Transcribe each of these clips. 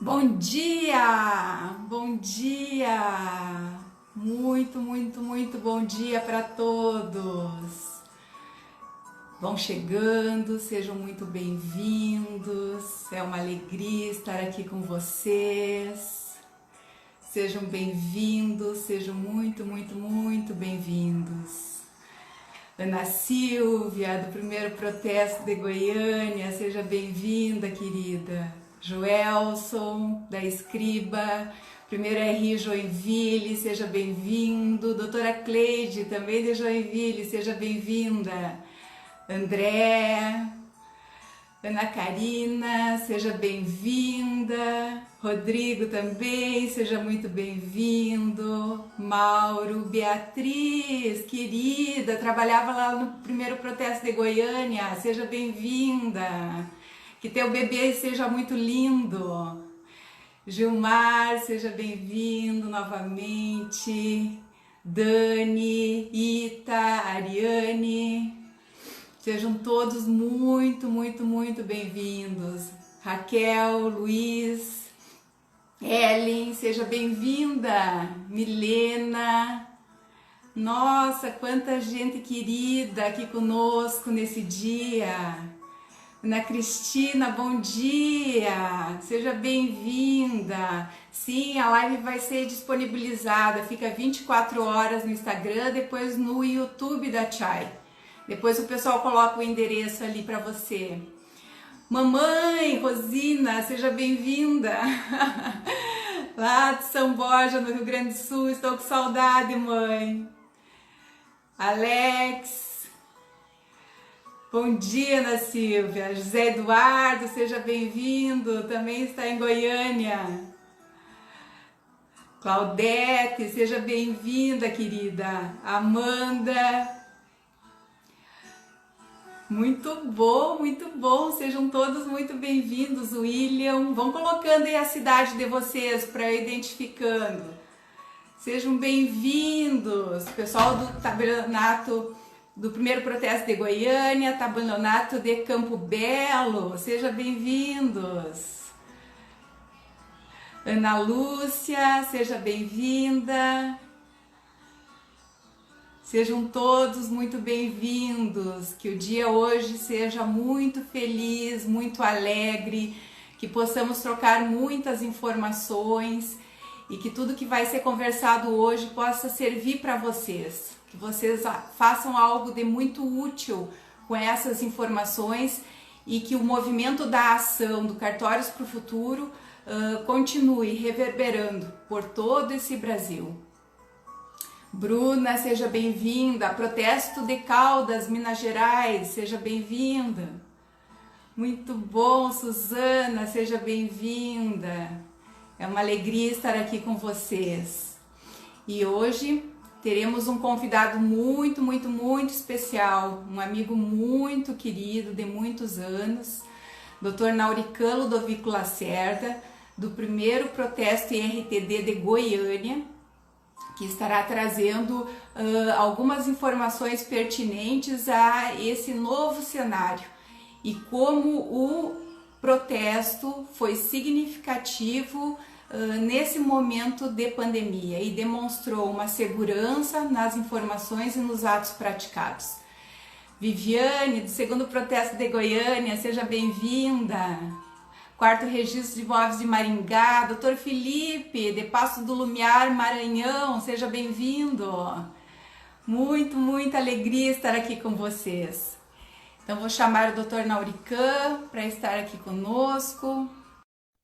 Bom dia! Bom dia! Muito, muito, muito bom dia para todos! Vão chegando, sejam muito bem-vindos. É uma alegria estar aqui com vocês. Sejam bem-vindos, sejam muito, muito, muito bem-vindos. Ana Silvia, do primeiro protesto de Goiânia, seja bem-vinda, querida. Joelson, da Escriba, primeiro RI Joinville, seja bem-vindo. Doutora Cleide, também de Joinville, seja bem-vinda. André, Ana Karina, seja bem-vinda. Rodrigo também, seja muito bem-vindo. Mauro, Beatriz, querida, trabalhava lá no primeiro protesto de Goiânia, seja bem-vinda. Que teu bebê seja muito lindo. Gilmar, seja bem-vindo novamente. Dani, Ita, Ariane, sejam todos muito, muito, muito bem-vindos. Raquel, Luiz, Ellen, seja bem-vinda. Milena, nossa, quanta gente querida aqui conosco nesse dia. Ana Cristina, bom dia, seja bem-vinda. Sim, a live vai ser disponibilizada, fica 24 horas no Instagram, depois no YouTube da Chay. Depois o pessoal coloca o endereço ali para você. Mamãe, Rosina, seja bem-vinda. Lá de São Borja, no Rio Grande do Sul, estou com saudade, mãe. Alex, bom dia, Ana Silvia. José Eduardo, seja bem-vindo, também está em Goiânia. Claudete, seja bem-vinda, querida. Amanda, muito bom, sejam todos muito bem-vindos. William, vão colocando aí a cidade de vocês para eu identificando. Sejam bem-vindos, pessoal do Tabelionato do primeiro protesto de Goiânia, Tabelionato de Campo Belo, sejam bem-vindos. Ana Lúcia, seja bem-vinda. Sejam todos muito bem-vindos, que o dia hoje seja muito feliz, muito alegre, que possamos trocar muitas informações e que tudo que vai ser conversado hoje possa servir para vocês, que vocês façam algo de muito útil com essas informações e que o movimento da ação do Cartórios para o Futuro continue reverberando por todo esse Brasil. Bruna, seja bem-vinda. Protesto de Caldas, Minas Gerais, seja bem-vinda. Muito bom, Suzana, seja bem-vinda. É uma alegria estar aqui com vocês. E hoje teremos um convidado muito, muito, muito especial, um amigo muito querido de muitos anos, Dr. Naurican Ludovico Lacerda, do primeiro protesto IRTD de Goiânia, que estará trazendo algumas informações pertinentes a esse novo cenário e como o protesto foi significativo nesse momento de pandemia e demonstrou uma segurança nas informações e nos atos praticados. Viviane, do segundo protesto de Goiânia, seja bem-vinda. Quarto Registro de Imóveis de Maringá, Dr. Felipe, de Passo do Lumiar, Maranhão, seja bem-vindo. Muita alegria estar aqui com vocês. Então vou chamar o Dr. Naurican para estar aqui conosco,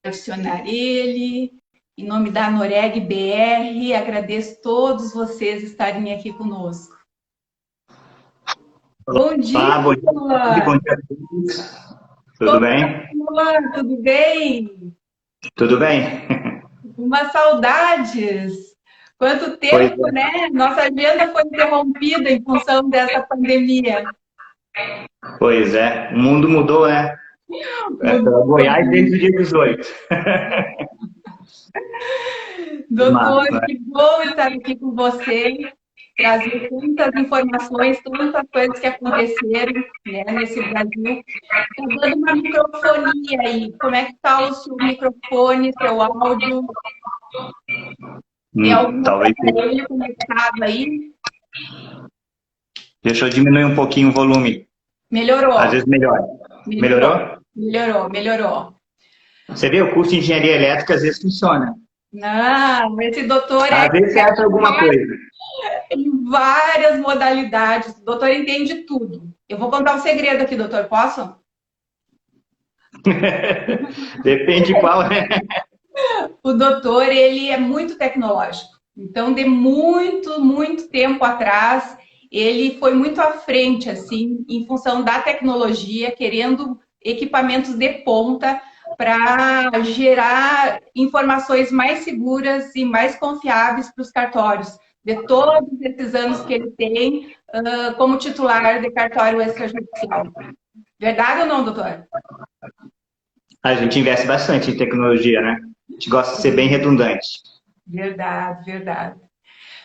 adicionar ele. Em nome da Noreg BR, agradeço todos vocês estarem aqui conosco. Bom dia, bom dia, bom dia a todos. Tudo bem? Tudo bem? Tudo bem? Umas saudades. Quanto tempo, né? Nossa agenda foi interrompida em função dessa pandemia. Pois é, o mundo mudou, né? Goiás desde o dia 18. Doutor, que bom estar aqui com você. trazer tantas informações, tantas coisas que aconteceram, né, nesse Brasil. Tá dando uma microfonia aí. Como é que tá o seu microfone, seu áudio? Tem algum Talvez. aparelho conectado aí? Deixa eu diminuir um pouquinho o volume. Melhorou. Às vezes melhora. Melhorou? Melhorou. Você vê, o curso de engenharia elétrica às vezes funciona. Não, esse doutor Às vezes você acha alguma coisa. em várias modalidades. O doutor entende tudo. Eu vou contar um segredo aqui, doutor. Posso? Depende de qual, né? O doutor, ele é muito tecnológico. Então, de muito tempo atrás, ele foi muito à frente, assim, em função da tecnologia, querendo equipamentos de ponta para gerar informações mais seguras e mais confiáveis para os cartórios. De todos esses anos que ele tem como titular de cartório extrajudicial. Verdade ou não, doutor? A gente investe bastante em tecnologia, né? A gente gosta de ser bem redundante. Verdade.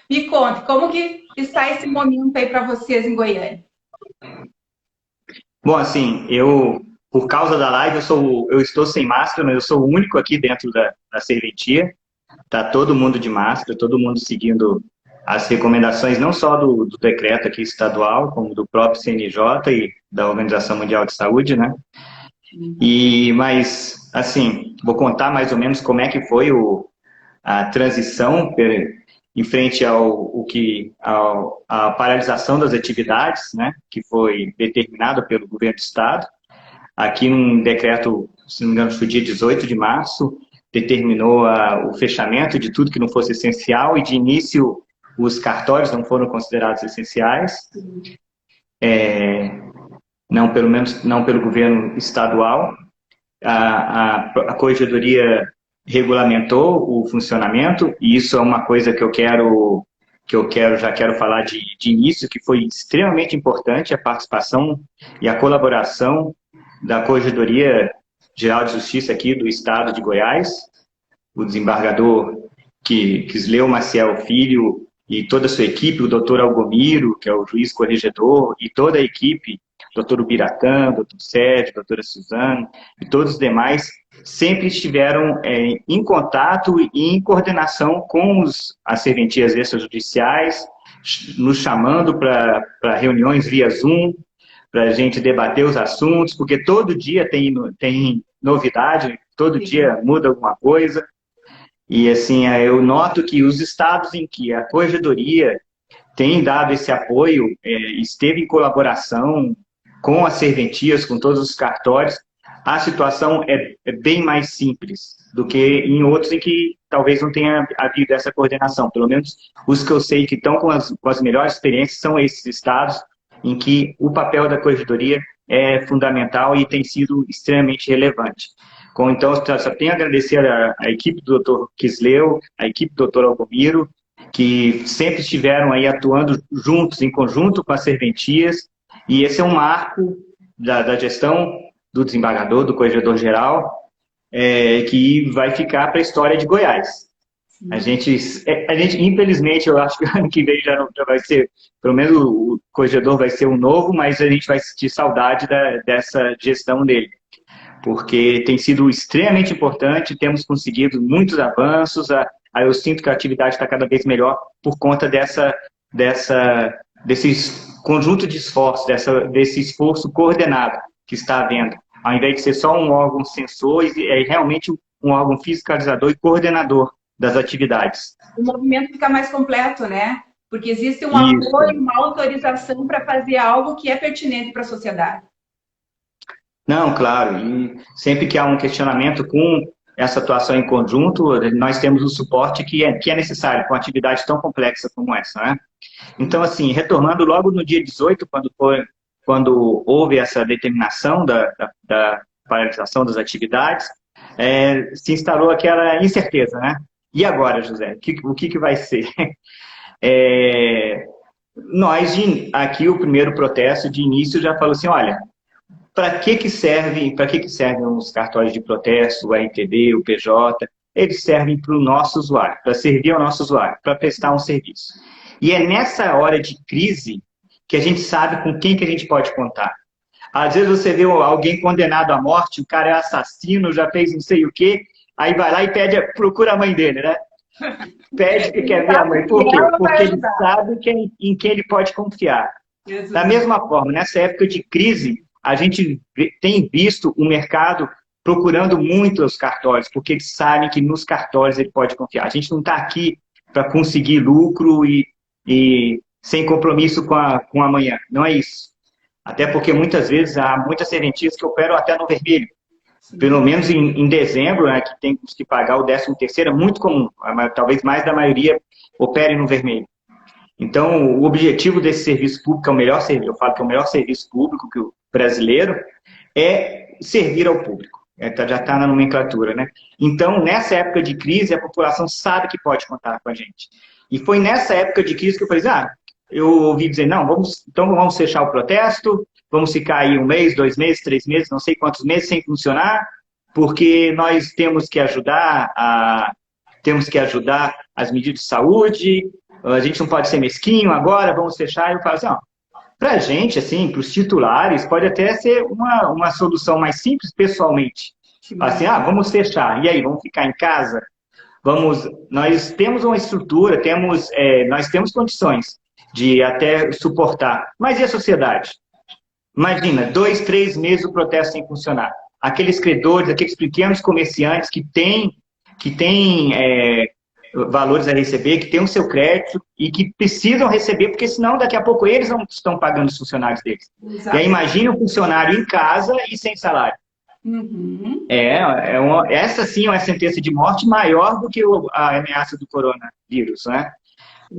Me conte, como que está esse momento aí para vocês em Goiânia? Bom, assim, por causa da live, eu estou sem máscara, mas eu sou o único aqui dentro da serventia. Tá todo mundo de máscara, todo mundo seguindo as recomendações, não só do decreto aqui estadual, como do próprio CNJ e da Organização Mundial de Saúde, né? Mas, assim, vou contar mais ou menos como é que foi a transição em frente à paralisação das atividades, né, que foi determinada pelo governo do estado. Aqui num decreto, se não me engano, foi dia 18 de março, determinou o fechamento de tudo que não fosse essencial e de início os cartórios não foram considerados essenciais. Não, pelo menos não pelo governo estadual. A corregedoria regulamentou o funcionamento, e isso é uma coisa que já quero falar de início, que foi extremamente importante a participação e a colaboração da Corregedoria Geral de Justiça aqui do Estado de Goiás, o desembargador Quisleu Maciel Filho e toda a sua equipe, o doutor Algomiro, que é o juiz corregedor, e toda a equipe, doutor Ubiratã, doutor Sérgio, doutora Suzana e todos os demais, sempre estiveram em contato e em coordenação com as serventias extrajudiciais, nos chamando para reuniões via Zoom, para a gente debater os assuntos, porque todo dia tem novidade, todo dia muda alguma coisa. E assim, eu noto que os estados em que a corregedoria tem dado esse apoio, esteve em colaboração com as serventias, com todos os cartórios, a situação é bem mais simples do que em outros em que talvez não tenha havido essa coordenação. Pelo menos os que eu sei que estão com as melhores experiências são esses estados em que o papel da corregedoria é fundamental e tem sido extremamente relevante. Então, só tenho a agradecer a equipe do Dr. Quisleu, a equipe do Dr. Algomiro, que sempre estiveram aí atuando juntos, em conjunto com as serventias, e esse é um marco da gestão do desembargador, do corregedor-geral, que vai ficar para a história de Goiás. A gente, infelizmente, eu acho que ano que vem já vai ser, pelo menos o corregedor vai ser um novo, mas a gente vai sentir saudade dessa gestão dele, porque tem sido extremamente importante, temos conseguido muitos avanços, eu sinto que a atividade está cada vez melhor por conta desse conjunto de esforços, desse esforço coordenado que está havendo, ao invés de ser só um órgão censor, é realmente um órgão fiscalizador e coordenador das atividades. O movimento fica mais completo, né? Porque existe um apoio, uma autorização para fazer algo que é pertinente para a sociedade. Não, claro, e sempre que há um questionamento com essa atuação em conjunto, nós temos o suporte que é necessário com uma atividade tão complexa como essa, né? Então, assim, retornando logo no dia 18, quando houve essa determinação da paralisação das atividades, se instalou aquela incerteza, né? E agora, José, o que vai ser? Nós, aqui, o primeiro protesto de início já falou assim, olha, para que servem os cartórios de protesto, o RTD, o PJ? Eles servem para o nosso usuário, para servir ao nosso usuário, para prestar um serviço. E é nessa hora de crise que a gente sabe com quem que a gente pode contar. Às vezes você vê alguém condenado à morte, o cara é assassino, já fez não sei o quê, aí vai lá e procura a mãe dele, né? Pede que quer ver a mãe. Por quê? Porque ele sabe em quem ele pode confiar. Da mesma forma, nessa época de crise, a gente tem visto o mercado procurando muito os cartórios, porque eles sabem que nos cartórios ele pode confiar. A gente não está aqui para conseguir lucro e sem compromisso com amanhã. Não é isso. Até porque muitas vezes há muitas serventias que operam até no vermelho. Pelo menos em dezembro, né, que tem que pagar o 13º, é muito comum. Talvez mais da maioria opere no vermelho. Então, o objetivo desse serviço público, é o melhor serviço, eu falo que é o melhor serviço público que o brasileiro, é servir ao público. Já está na nomenclatura, né? Então, nessa época de crise, a população sabe que pode contar com a gente. E foi nessa época de crise que eu falei, eu ouvi dizer, não, então vamos fechar o protesto, vamos ficar aí 1 mês, 2 meses, 3 meses, não sei quantos meses sem funcionar, porque nós temos que ajudar as medidas de saúde, a gente não pode ser mesquinho agora, vamos fechar. E eu falo assim, para a gente, assim, para os titulares, pode até ser uma solução mais simples pessoalmente. Assim, vamos fechar, e aí, vamos ficar em casa? Nós temos uma estrutura, nós temos condições de até suportar. Mas e a sociedade? Imagina, 2, 3 meses o protesto sem funcionar. Aqueles credores, aqueles pequenos comerciantes que têm valores a receber, que têm o seu crédito e que precisam receber, porque senão daqui a pouco eles não estão pagando os funcionários deles. Exato. E aí imagina um funcionário em casa e sem salário. Uhum. Essa sim é uma sentença de morte maior do que a ameaça do coronavírus, né?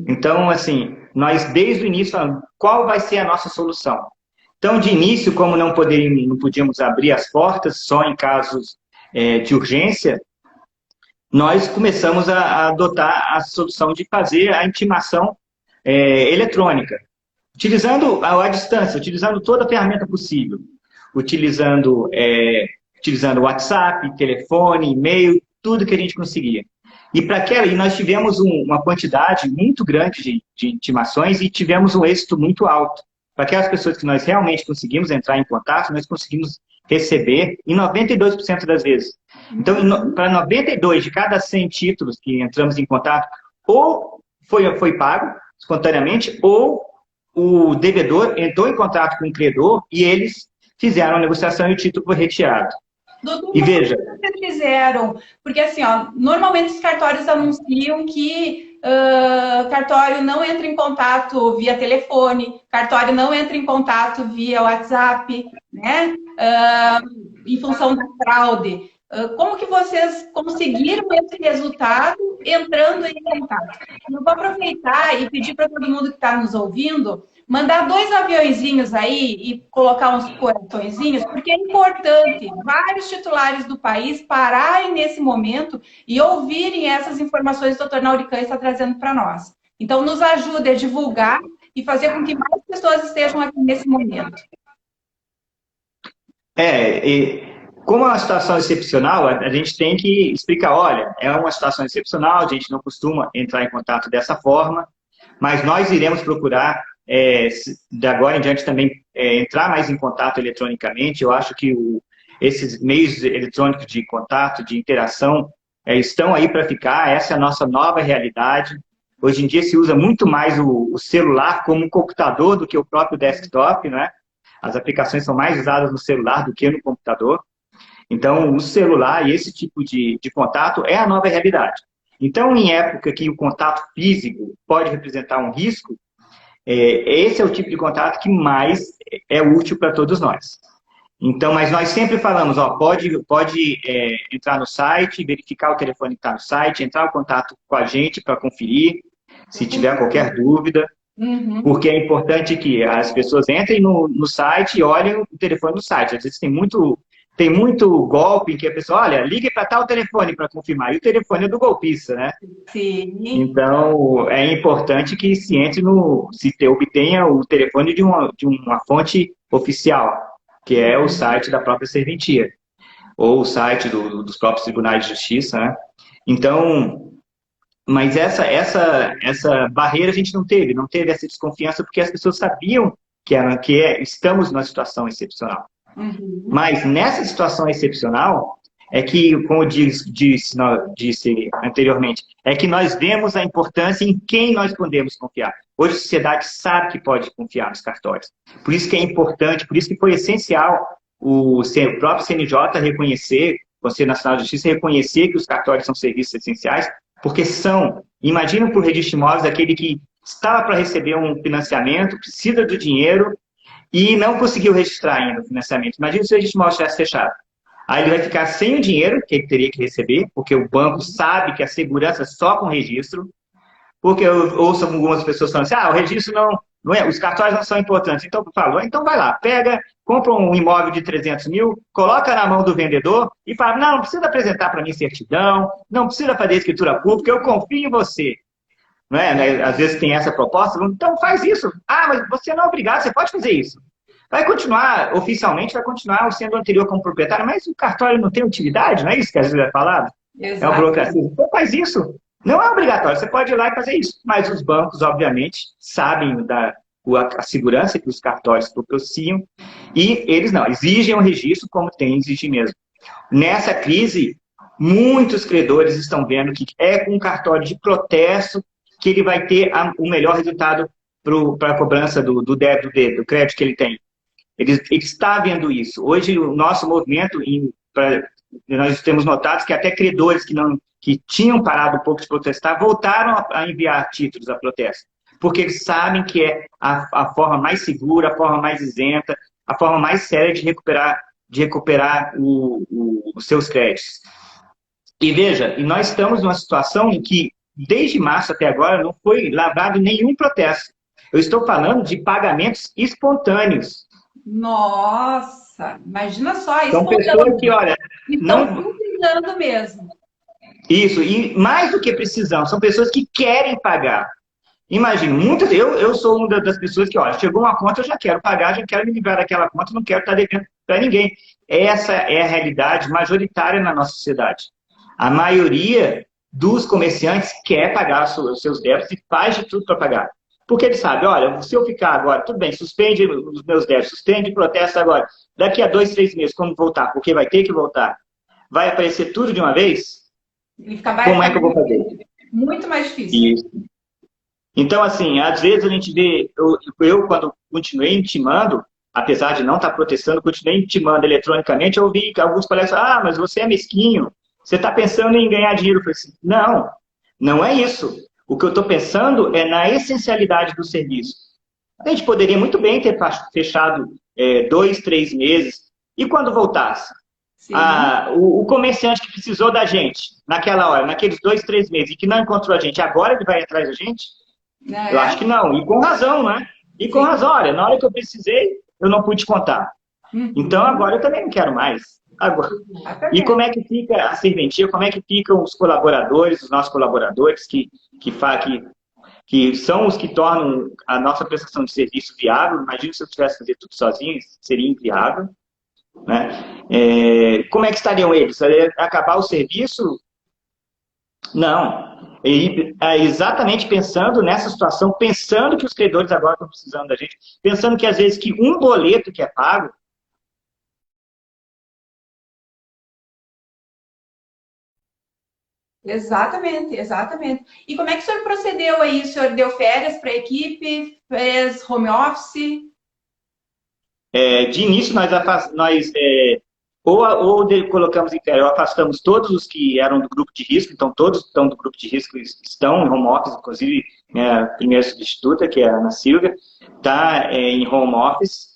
Então, assim, nós desde o início falamos, qual vai ser a nossa solução? Então, de início, como não podíamos abrir as portas só em casos de urgência, nós começamos a adotar a solução de fazer a intimação eletrônica, utilizando a distância, utilizando toda a ferramenta possível, utilizando WhatsApp, telefone, e-mail, tudo que a gente conseguia. E nós tivemos uma quantidade muito grande de intimações e tivemos um êxito muito alto. Para aquelas pessoas que nós realmente conseguimos entrar em contato, nós conseguimos receber em 92% das vezes. Então, para 92 de cada 100 títulos que entramos em contato, ou foi pago espontaneamente, ou o devedor entrou em contato com o credor e eles fizeram a negociação e o título foi retirado. Doutor, e veja, como vocês fizeram? Porque assim, normalmente os cartórios anunciam que cartório não entra em contato via telefone, cartório não entra em contato via WhatsApp, né? Em função da fraude. Como que vocês conseguiram esse resultado entrando em contato? Eu vou aproveitar e pedir para todo mundo que está nos ouvindo mandar 2 aviõezinhos aí e colocar uns coraçõezinhos, porque é importante vários titulares do país pararem nesse momento e ouvirem essas informações que o Dr. Naurican está trazendo para nós. Então, nos ajude a divulgar e fazer com que mais pessoas estejam aqui nesse momento. Como é uma situação excepcional, a gente tem que explicar, olha, é uma situação excepcional, a gente não costuma entrar em contato dessa forma, mas nós iremos procurar, de agora em diante também, entrar mais em contato eletronicamente. Eu acho que esses meios eletrônicos de contato, de interação, estão aí para ficar, essa é a nossa nova realidade. Hoje em dia se usa muito mais o celular como um computador do que o próprio desktop, né? As aplicações são mais usadas no celular do que no computador. Então, o celular e esse tipo de contato é a nova realidade. Então, em época que o contato físico pode representar um risco, esse é o tipo de contato que mais é útil para todos nós. Então, mas nós sempre falamos, pode entrar no site, verificar o telefone que está no site, entrar em contato com a gente para conferir, se tiver qualquer dúvida. Uhum. Porque é importante que as pessoas entrem no site e olhem o telefone no site. Às vezes tem muito golpe em que a pessoa, olha, ligue para tal telefone para confirmar. E o telefone é do golpista, né? Sim. Então, é importante que se obtenha o telefone de uma fonte oficial, que é o site da própria serventia, ou o site dos próprios tribunais de justiça, né? Então, Mas essa barreira a gente não teve essa desconfiança, porque as pessoas sabiam estamos numa situação excepcional. Uhum. Mas nessa situação excepcional, é que, como eu disse anteriormente, é que nós vemos a importância em quem nós podemos confiar. Hoje a sociedade sabe que pode confiar nos cartórios. Por isso que é importante, por isso que foi essencial o próprio CNJ reconhecer, o Conselho Nacional de Justiça reconhecer que os cartórios são serviços essenciais, porque imagina para o registro de imóveis aquele que estava para receber um financiamento, precisa do dinheiro e não conseguiu registrar ainda o financiamento. Imagina se o registro de imóveis estivesse fechado. Aí ele vai ficar sem o dinheiro que ele teria que receber, porque o banco sabe que a segurança é só com registro, porque eu ouço algumas pessoas falando assim, o registro não é, os cartórios não são importantes. Então, falou, então vai lá, compra um imóvel de 300 mil, coloca na mão do vendedor e fala, não precisa apresentar para mim certidão, não precisa fazer escritura pública, eu confio em você. Não é? Né? Às vezes tem essa proposta, então faz isso. Mas você não é obrigado, você pode fazer isso. Vai continuar, oficialmente, vai continuar sendo anterior como proprietário, mas o cartório não tem utilidade, não é isso que às vezes é falado? Exato. É uma burocracia. Então faz isso. Não é obrigatório, você pode ir lá e fazer isso. Mas os bancos, obviamente, sabem a segurança que os cartórios propiciam e eles não, exigem um registro como tem, exigir mesmo. Nessa crise, muitos credores estão vendo que é com um cartório de protesto que ele vai ter o melhor resultado para a cobrança do débito dele, do crédito que ele tem. Ele está vendo isso. Hoje, o nosso movimento, nós temos notado que até credores que tinham parado um pouco de protestar, voltaram a enviar títulos a protesto. Porque eles sabem que é a forma mais segura, a forma mais isenta, a forma mais séria de recuperar os seus créditos. E veja, nós estamos numa situação em que, desde março até agora, não foi lavrado nenhum protesto. Eu estou falando de pagamentos espontâneos. Nossa, imagina só, são pessoas que, olha, estão precisando mesmo. Isso, e mais do que precisão, são pessoas que querem pagar. Imagina, eu sou uma das pessoas que, olha, chegou uma conta, eu já quero pagar, já quero me livrar daquela conta, não quero estar devendo para ninguém. Essa é a realidade majoritária na nossa sociedade. A maioria dos comerciantes quer pagar os seus débitos e faz de tudo para pagar. Porque ele sabe, olha, se eu ficar agora, tudo bem, suspende os meus débitos, suspende o protesto agora. Daqui a 2, 3 meses, quando voltar, porque vai ter que voltar, vai aparecer tudo de uma vez? Como é que eu vou fazer? Muito mais difícil. Isso. Então, assim, às vezes a gente vê, eu quando continuei intimando, apesar de não estar protestando, continuei intimando eletronicamente, eu ouvi alguns colegas falar, mas você é mesquinho, você está pensando em ganhar dinheiro. Eu falei assim, não é isso. O que eu estou pensando é na essencialidade do serviço. A gente poderia muito bem ter fechado 2, 3 meses, e quando voltasse? O comerciante que precisou da gente, naquela hora, naqueles 2, 3 meses, e que não encontrou a gente, agora ele vai atrás da gente? Eu acho que não, e com razão, né? E com razão, olha, na hora que eu precisei, eu não pude contar. Então, agora eu também não quero mais. Agora. E como é que fica a serventia, como é que ficam os colaboradores, os nossos colaboradores, que são os que tornam a nossa prestação de serviço viável? Imagina se eu tivesse que fazer tudo sozinho, seria inviável. Né? Como é que estariam eles? Acabar o serviço? Não. Exatamente pensando nessa situação, pensando que os credores agora estão precisando da gente, pensando que às vezes que um boleto que é pago, Exatamente, exatamente. E como é que o senhor procedeu aí? O senhor deu férias para a equipe? Fez home office? De início, nós colocamos em férias, afastamos todos os que eram do grupo de risco, então todos que estão do grupo de risco estão em home office, inclusive a primeira substituta, que é a Ana Silvia, está em home office.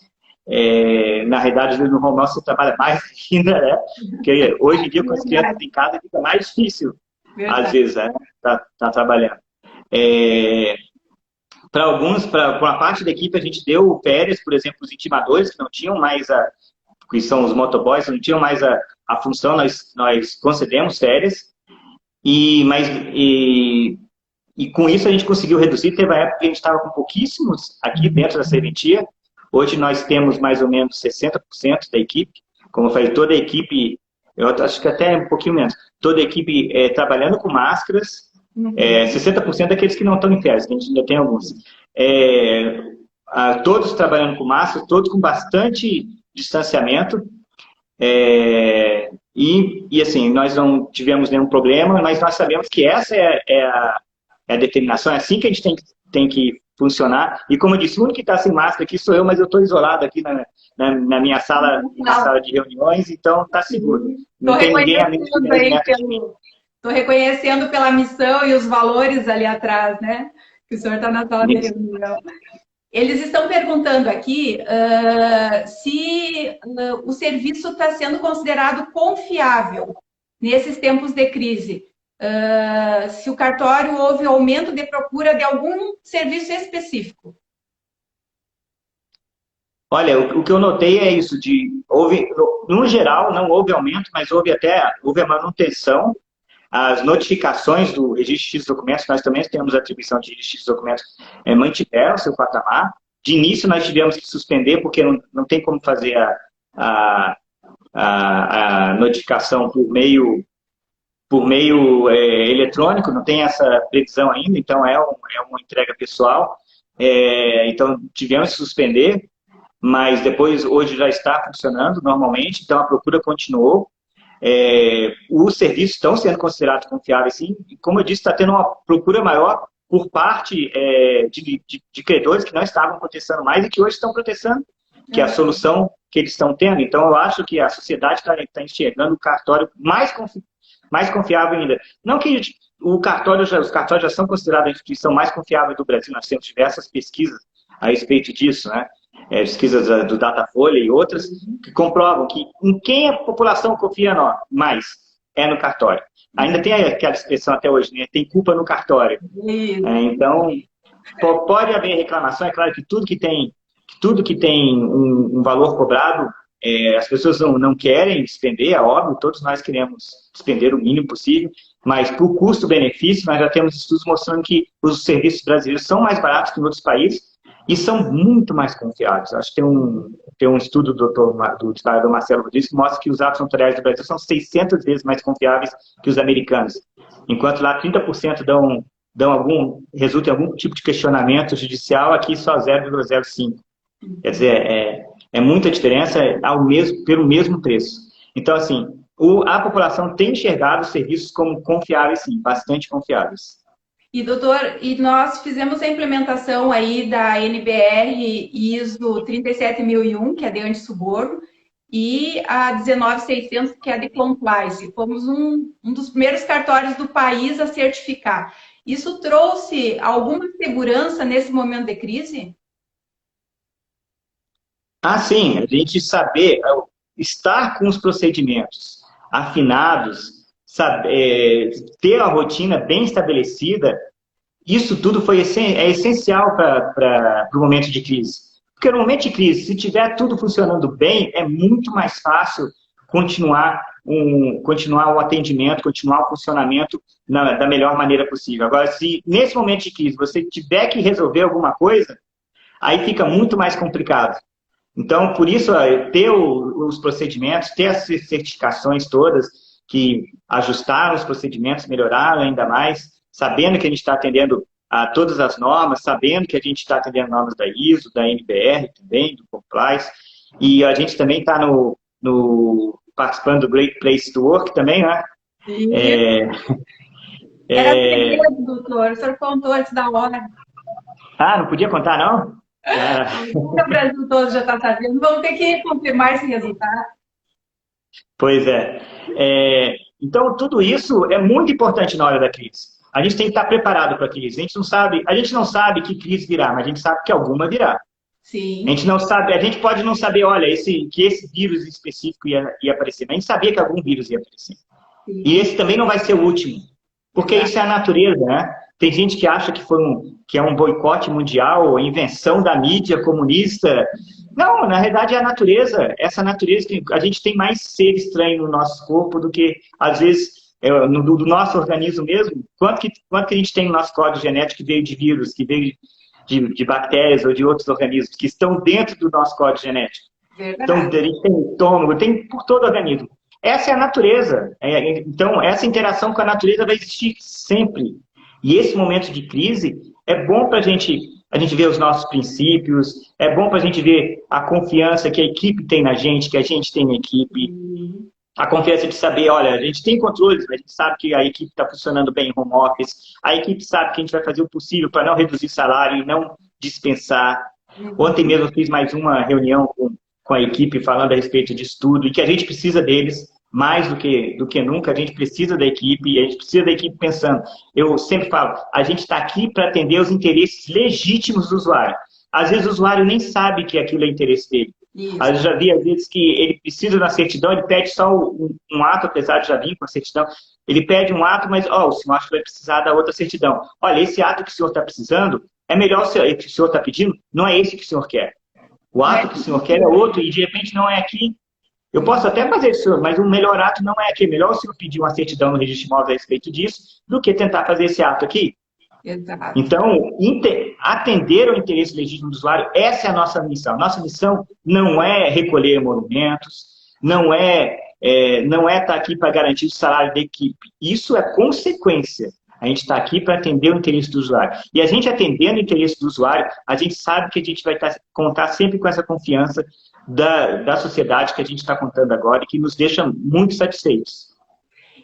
Na realidade, no home office você trabalha mais ainda, né? Porque hoje em dia, com as crianças em casa, fica mais difícil. Verdade. Às vezes, tá trabalhando. Para uma parte da equipe, a gente deu férias, por exemplo, os intimadores, que não tinham mais que são os motoboys, não tinham mais a função, nós concedemos férias, e com isso a gente conseguiu reduzir. Teve uma época que a gente estava com pouquíssimos aqui dentro da serventia. Hoje nós temos mais ou menos 60% da equipe. Como eu falei, toda a equipe, eu acho que até um pouquinho menos, toda a equipe trabalhando com máscaras, 60% daqueles que não estão em férias, que a gente ainda tem alguns. Todos trabalhando com máscara, todos com bastante distanciamento. E assim, nós não tivemos nenhum problema, mas nós sabemos que essa é a determinação, é assim que a gente tem que funcionar. E como eu disse, o único que está sem máscara aqui sou eu, mas eu estou isolado aqui na minha sala, de reuniões, então está seguro. Não tem ninguém a menos de mim. Estou reconhecendo pela missão e os valores ali atrás, né? Que o senhor está na sala de reunião. Eles estão perguntando aqui se o serviço está sendo considerado confiável nesses tempos de crise. Se o cartório houve aumento de procura de algum serviço específico. Olha, o que eu notei é isso, no geral não houve aumento, mas houve a manutenção. As notificações do registro de documentos, nós também temos atribuição de registro de documentos, mantiveram seu patamar. De início nós tivemos que suspender, porque não tem como fazer a notificação por meio eletrônico, não tem essa previsão ainda, então é uma entrega pessoal. Então tivemos que suspender, mas depois, hoje já está funcionando normalmente, então a procura continuou. Os serviços estão sendo considerados confiáveis, sim. E, como eu disse, está tendo uma procura maior por parte de credores que não estavam protestando mais e que hoje estão protestando, que é a solução que eles estão tendo. Então, eu acho que a sociedade está enxergando o cartório mais confiável ainda. Não que os cartórios já são considerados a instituição mais confiável do Brasil, nós temos diversas pesquisas a respeito disso, né? Pesquisas do Datafolha e outras, que comprovam que em quem a população confia mais é no cartório. Ainda tem aquela expressão até hoje, né? Tem culpa no cartório. Então, pode haver reclamação, é claro que tudo que tem um valor cobrado, as pessoas não querem despender, é óbvio, todos nós queremos despender o mínimo possível, mas por custo-benefício, nós já temos estudos mostrando que os serviços brasileiros são mais baratos que em outros países, e são muito mais confiáveis. Acho que tem um estudo do historiador Marcelo Rodrigues que mostra que os atos notariais do Brasil são 600 vezes mais confiáveis que os americanos. Enquanto lá 30% resulta em algum tipo de questionamento judicial, aqui só 0,05. Quer dizer, é muita diferença pelo mesmo preço. Então, assim, a população tem enxergado os serviços como confiáveis, sim, bastante confiáveis. E, doutor, nós fizemos a implementação aí da NBR ISO 37001, que é de antissuborno, e a 19600, que é de compliance. Fomos um dos primeiros cartórios do país a certificar. Isso trouxe alguma segurança nesse momento de crise? Sim, a gente estar com os procedimentos afinados, ter a rotina bem estabelecida, isso tudo é essencial para o momento de crise. Porque no momento de crise, se tiver tudo funcionando bem, é muito mais fácil continuar o atendimento, continuar o funcionamento da melhor maneira possível. Agora, se nesse momento de crise você tiver que resolver alguma coisa, aí fica muito mais complicado. Então, por isso, ter os procedimentos, ter as certificações todas, que ajustaram os procedimentos, melhoraram ainda mais, sabendo que a gente está atendendo a todas as normas, sabendo que a gente está atendendo normas da ISO, da NBR também, do Compliance, e a gente também está participando do Great Place to Work também, né? Era segredo, doutor, o senhor contou antes da hora. Não podia contar, não? O Brasil todo já está sabendo, vamos ter que confirmar esse resultado. Pois é. Então, tudo isso é muito importante na hora da crise. A gente tem que estar preparado para a crise. A gente não sabe que crise virá, mas a gente sabe que alguma virá. Sim. A gente pode não saber, olha, que esse vírus específico ia aparecer, mas a gente sabia que algum vírus ia aparecer. Sim. E esse também não vai ser o último, porque isso é a natureza, né? Tem gente que acha que é um boicote mundial, invenção da mídia comunista. Não, na verdade é a natureza. Essa natureza que a gente tem mais ser estranho no nosso corpo do que, às vezes, do nosso organismo mesmo. Quanto que a gente tem no nosso código genético que veio de vírus, que veio de bactérias ou de outros organismos, que estão dentro do nosso código genético. Então, a gente tem estômago, tem por todo o organismo. Essa é a natureza. Então, essa interação com a natureza vai existir sempre. E esse momento de crise é bom para a gente ver os nossos princípios, é bom para a gente ver a confiança que a equipe tem na gente, que a gente tem na equipe, a confiança de saber, olha, a gente tem controles, mas a gente sabe que a equipe está funcionando bem em home office, a equipe sabe que a gente vai fazer o possível para não reduzir salário e não dispensar. Ontem mesmo eu fiz mais uma reunião com a equipe falando a respeito de estudo e que a gente precisa deles mais do que nunca, a gente precisa da equipe e a gente precisa da equipe pensando. Eu sempre falo, a gente está aqui para atender os interesses legítimos do usuário. Às vezes o usuário nem sabe que aquilo é interesse dele. Eu já vi, às vezes, que ele precisa da certidão, ele pede só um ato, apesar de já vir com a certidão. Ele pede um ato, mas, o senhor acha que vai precisar da outra certidão. Olha, esse ato que o senhor está precisando, é melhor que o senhor está pedindo, não é esse que o senhor quer. O ato que o senhor quer é outro e, de repente, não é aqui. Eu posso até fazer isso, mas o melhor ato não é aqui. É melhor o senhor pedir uma certidão no registro de imóveis a respeito disso do que tentar fazer esse ato aqui. Exato. Então, atender ao interesse legítimo do usuário, essa é a nossa missão. Nossa missão não é recolher emolumentos, não é estar aqui para garantir o salário da equipe. Isso é consequência. A gente está aqui para atender o interesse do usuário. E a gente atendendo o interesse do usuário, a gente sabe que a gente vai contar sempre com essa confiança da sociedade que a gente está contando agora e que nos deixa muito satisfeitos.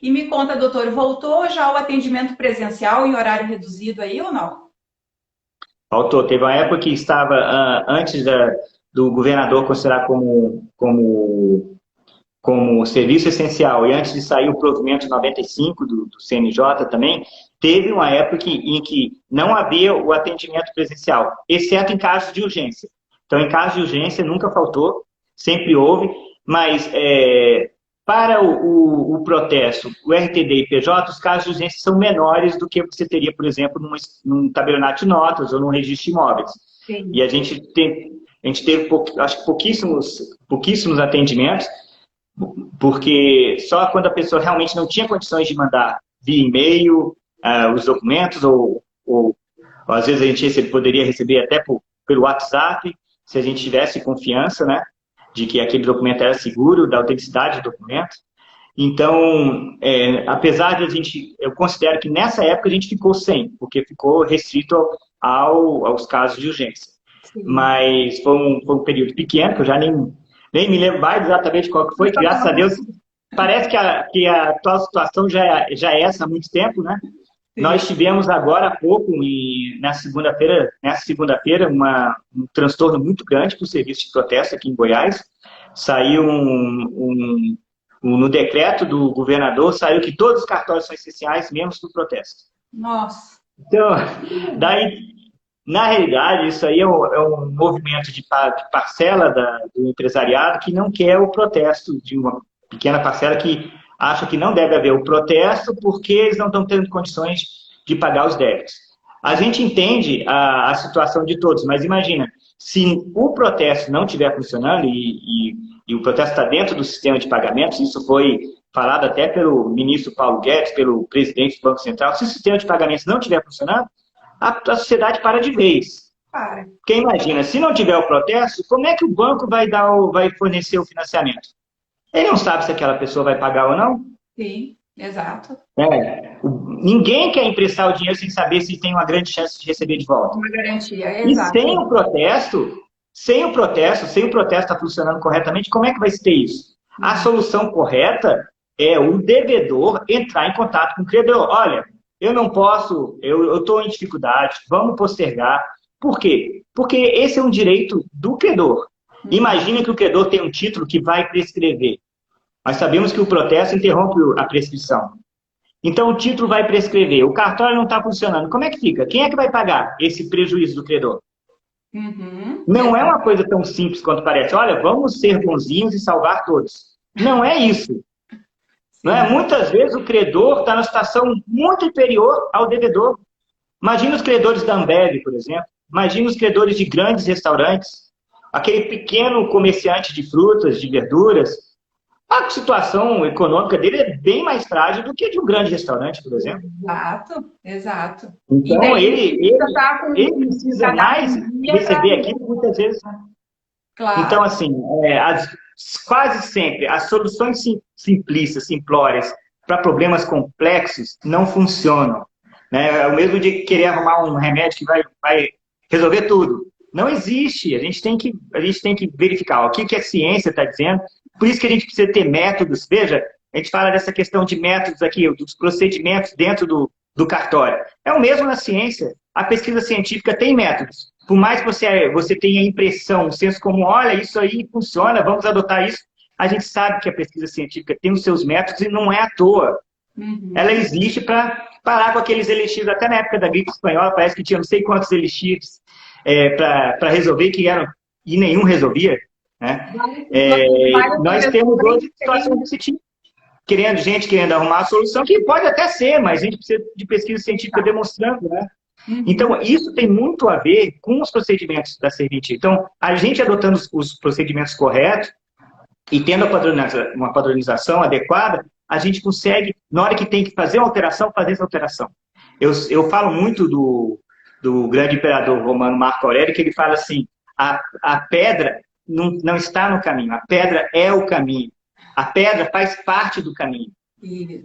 E me conta, doutor, voltou já o atendimento presencial em horário reduzido aí ou não? Faltou. Teve uma época que estava antes do governador considerar como serviço essencial e antes de sair o provimento 95 do CNJ também, teve uma época em que não havia o atendimento presencial, exceto em casos de urgência. Então, em casos de urgência, nunca faltou, sempre houve, mas para o protesto, o RTD e PJ, os casos de urgência são menores do que você teria, por exemplo, num tabelionato de notas ou num registro de imóveis. Sim. E a gente teve, acho que pouquíssimos atendimentos, porque só quando a pessoa realmente não tinha condições de mandar via e-mail os documentos, ou às vezes a gente poderia receber até pelo WhatsApp, se a gente tivesse confiança, né, de que aquele documento era seguro, da autenticidade do documento. Então, apesar de eu considero que nessa época a gente ficou sem, porque ficou restrito aos casos de urgência. Sim. Mas foi um período pequeno, que eu já nem me lembro mais exatamente qual que foi, que graças a Deus, parece que a atual situação já é essa há muito tempo, né? Sim. Nós tivemos agora há pouco, nessa segunda-feira, um transtorno muito grande para o serviço de protesto aqui em Goiás. Saiu no decreto do governador, saiu que todos os cartórios são essenciais, menos do protesto. Nossa! Então, daí, na realidade, isso aí é um movimento de parcela do empresariado que não quer o protesto, de uma pequena parcela que acha que não deve haver o protesto porque eles não estão tendo condições de pagar os débitos. A gente entende a situação de todos, mas imagina, se o protesto não estiver funcionando e o protesto está dentro do sistema de pagamentos, isso foi falado até pelo ministro Paulo Guedes, pelo presidente do Banco Central, se o sistema de pagamentos não estiver funcionando, a sociedade para de vez. Para. Porque imagina, se não tiver o protesto, como é que o banco vai fornecer o financiamento? Ele não sabe se aquela pessoa vai pagar ou não. Sim, exato. Ninguém quer emprestar o dinheiro sem saber se tem uma grande chance de receber de volta. Uma garantia, exato. E sem o protesto estar funcionando corretamente, como é que vai se ter isso? A solução correta é o devedor entrar em contato com o credor. Olha, eu não posso, eu estou em dificuldade, vamos postergar. Por quê? Porque esse é um direito do credor. Imagina que o credor tem um título que vai prescrever. Nós sabemos que o protesto interrompe a prescrição. Então, o título vai prescrever. O cartório não está funcionando. Como é que fica? Quem é que vai pagar esse prejuízo do credor? Não é uma coisa tão simples quanto parece. Olha, vamos ser bonzinhos e salvar todos. Não é isso. Não é? Muitas vezes o credor está numa situação muito inferior ao devedor. Imagina os credores da Ambev, por exemplo. Imagina os credores de grandes restaurantes. Aquele pequeno comerciante de frutas, de verduras. A situação econômica dele é bem mais frágil do que a de um grande restaurante, por exemplo. Exato, exato. Então, ele precisa mais receber aquilo muitas vezes. Claro. Então, assim, quase sempre, as soluções simplistas, simplórias, para problemas complexos, não funcionam. né? É o mesmo de querer arrumar um remédio que vai resolver tudo. Não existe. A gente tem que verificar o que a ciência está dizendo. Por isso que a gente precisa ter métodos. Veja, a gente fala dessa questão de métodos aqui, dos procedimentos dentro do cartório. É o mesmo na ciência. A pesquisa científica tem métodos. Por mais que você tenha a impressão, o senso comum, olha, isso aí funciona, vamos adotar isso, a gente sabe que a pesquisa científica tem os seus métodos e não é à toa. Ela existe para parar com aqueles elixires, até na época da gripe espanhola, parece que tinha não sei quantos elixires para resolver, que eram, e nenhum resolvia. Né? Nós temos hoje situações desse tipo. Gente querendo arrumar a solução, que pode até ser, mas a gente precisa de pesquisa científica demonstrando, né? Então, isso tem muito a ver com os procedimentos da serventia. Então, a gente adotando os procedimentos corretos e tendo uma padronização adequada, a gente consegue, na hora que tem que fazer uma alteração, fazer essa alteração. Eu falo muito do grande imperador romano Marco Aurélio, que ele fala assim, a pedra não está no caminho, a pedra é o caminho. A pedra faz parte do caminho.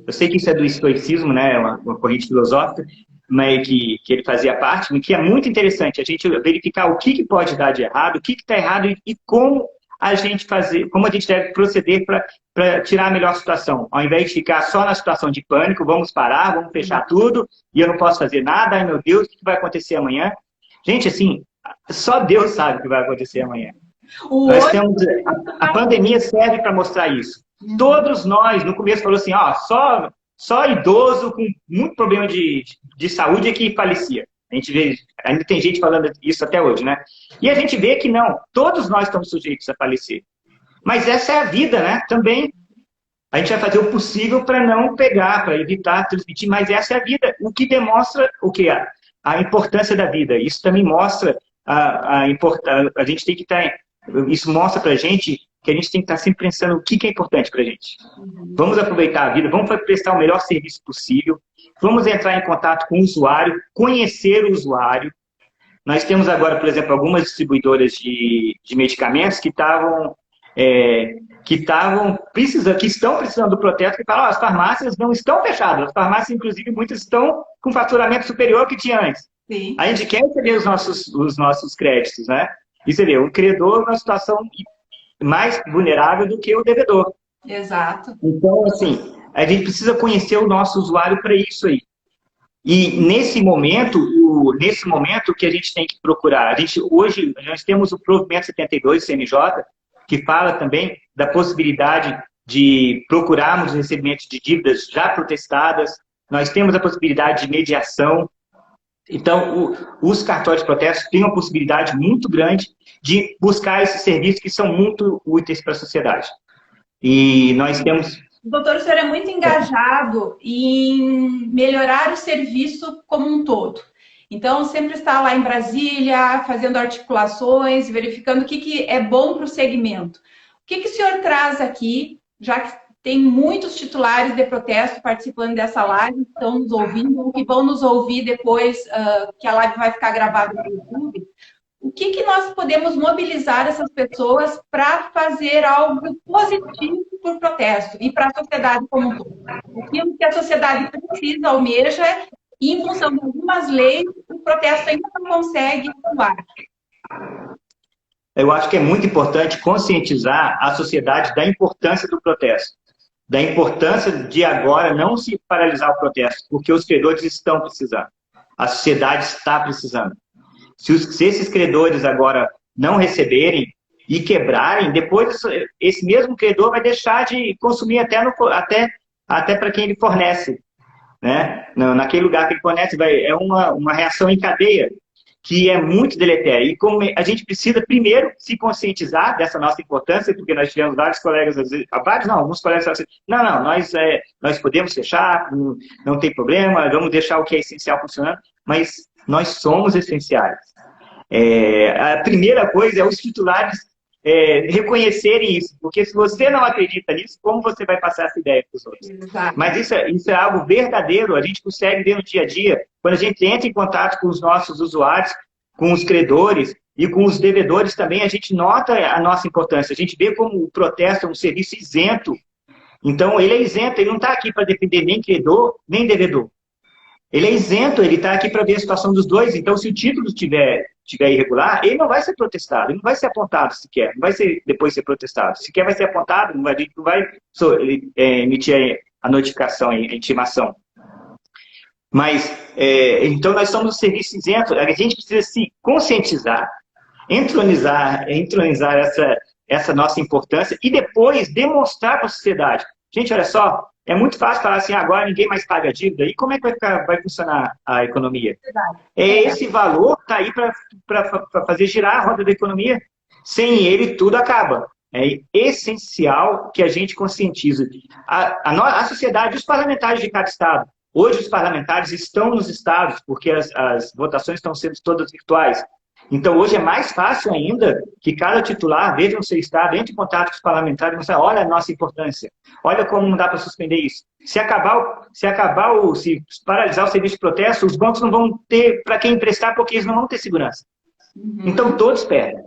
Eu sei que isso é do estoicismo, né? Uma corrente filosófica, mas que ele fazia parte, mas que é muito interessante a gente verificar o que pode dar de errado, o que está errado e como a gente deve proceder para tirar a melhor situação. Ao invés de ficar só na situação de pânico, vamos parar, vamos fechar tudo, e eu não posso fazer nada, ai meu Deus, o que vai acontecer amanhã? Gente, assim, só Deus sabe o que vai acontecer amanhã. A pandemia serve para mostrar isso. Todos nós, no começo, falou assim, só idoso com muito problema de saúde é que falecia. A gente vê, ainda tem gente falando isso até hoje, né? E a gente vê que não, todos nós estamos sujeitos a falecer. Mas essa é a vida, né? Também a gente vai fazer o possível para não pegar, para evitar transmitir, mas essa é a vida. O que demonstra o que? A importância da vida. Isso também mostra a importância. A gente tem que estar. Isso mostra para a gente que a gente tem que estar sempre pensando o que é importante para a gente. Vamos aproveitar a vida, vamos prestar o melhor serviço possível, vamos entrar em contato com o usuário, conhecer o usuário. Nós temos agora, por exemplo, algumas distribuidoras de medicamentos que estão precisando do protesto, que falam, as farmácias não estão fechadas, as farmácias, inclusive, muitas estão com faturamento superior ao que tinha antes. Sim. A gente quer receber os nossos créditos, né? E você vê, o credor numa situação mais vulnerável do que o devedor. Exato. Então, assim, a gente precisa conhecer o nosso usuário para isso aí. E nesse momento que a gente tem que procurar, hoje nós temos o provimento 72 do CNJ, que fala também da possibilidade de procurarmos o recebimento de dívidas já protestadas, nós temos a possibilidade de mediação. Então, os cartórios de protesto têm uma possibilidade muito grande de buscar esses serviços que são muito úteis para a sociedade. E nós temos... Doutor, o senhor é muito engajado em melhorar o serviço como um todo. Então, sempre está lá em Brasília, fazendo articulações, verificando o que é bom para o segmento. O que o senhor traz aqui, já que tem muitos titulares de protesto participando dessa live, que estão nos ouvindo, ou que vão nos ouvir depois que a live vai ficar gravada no YouTube. O que nós podemos mobilizar essas pessoas para fazer algo positivo para o protesto e para a sociedade como um todo? Aquilo que a sociedade precisa, almeja, e em função de algumas leis, o protesto ainda não consegue atuar. Eu acho que é muito importante conscientizar a sociedade da importância do protesto, da importância de agora não se paralisar o protesto, porque os credores estão precisando, a sociedade está precisando. Se esses credores agora não receberem e quebrarem, depois esse mesmo credor vai deixar de consumir até para quem ele fornece. Né? Naquele lugar que ele fornece, é uma reação em cadeia que é muito deletéria. E como a gente precisa, primeiro, se conscientizar dessa nossa importância, porque nós tivemos vários colegas, alguns colegas falaram assim, nós podemos fechar, não tem problema, vamos deixar o que é essencial funcionando, mas nós somos essenciais. A primeira coisa é os titulares reconhecerem isso, porque se você não acredita nisso, como você vai passar essa ideia para os outros? Exato. Mas isso é algo verdadeiro, a gente consegue ver no dia a dia, quando a gente entra em contato com os nossos usuários, com os credores e com os devedores também, a gente nota a nossa importância, a gente vê como o protesto é um serviço isento, então ele é isento, ele não está aqui para defender nem credor, nem devedor. Ele é isento, ele está aqui para ver a situação dos dois. Então, se o título tiver irregular, ele não vai ser protestado, ele não vai ser apontado sequer, não vai depois ser protestado. Sequer vai ser apontado, não vai emitir a notificação, a intimação. Mas, então, nós somos um serviço isento. A gente precisa se conscientizar, entronizar essa nossa importância e depois demonstrar para a sociedade. Gente, olha só, é muito fácil falar assim, agora ninguém mais paga dívida. E como é que vai funcionar a economia? Esse valor está aí para fazer girar a roda da economia. Sem ele, tudo acaba. É essencial que a gente conscientize a sociedade, os parlamentares de cada estado. Hoje, os parlamentares estão nos estados, porque as votações estão sendo todas virtuais. Então, hoje é mais fácil ainda que cada titular veja no seu estado, entre em contato com os parlamentares e mostrar, olha a nossa importância, olha como não dá para suspender isso. Se paralisar o serviço de protesto, os bancos não vão ter para quem emprestar, porque eles não vão ter segurança. Então, todos perdem.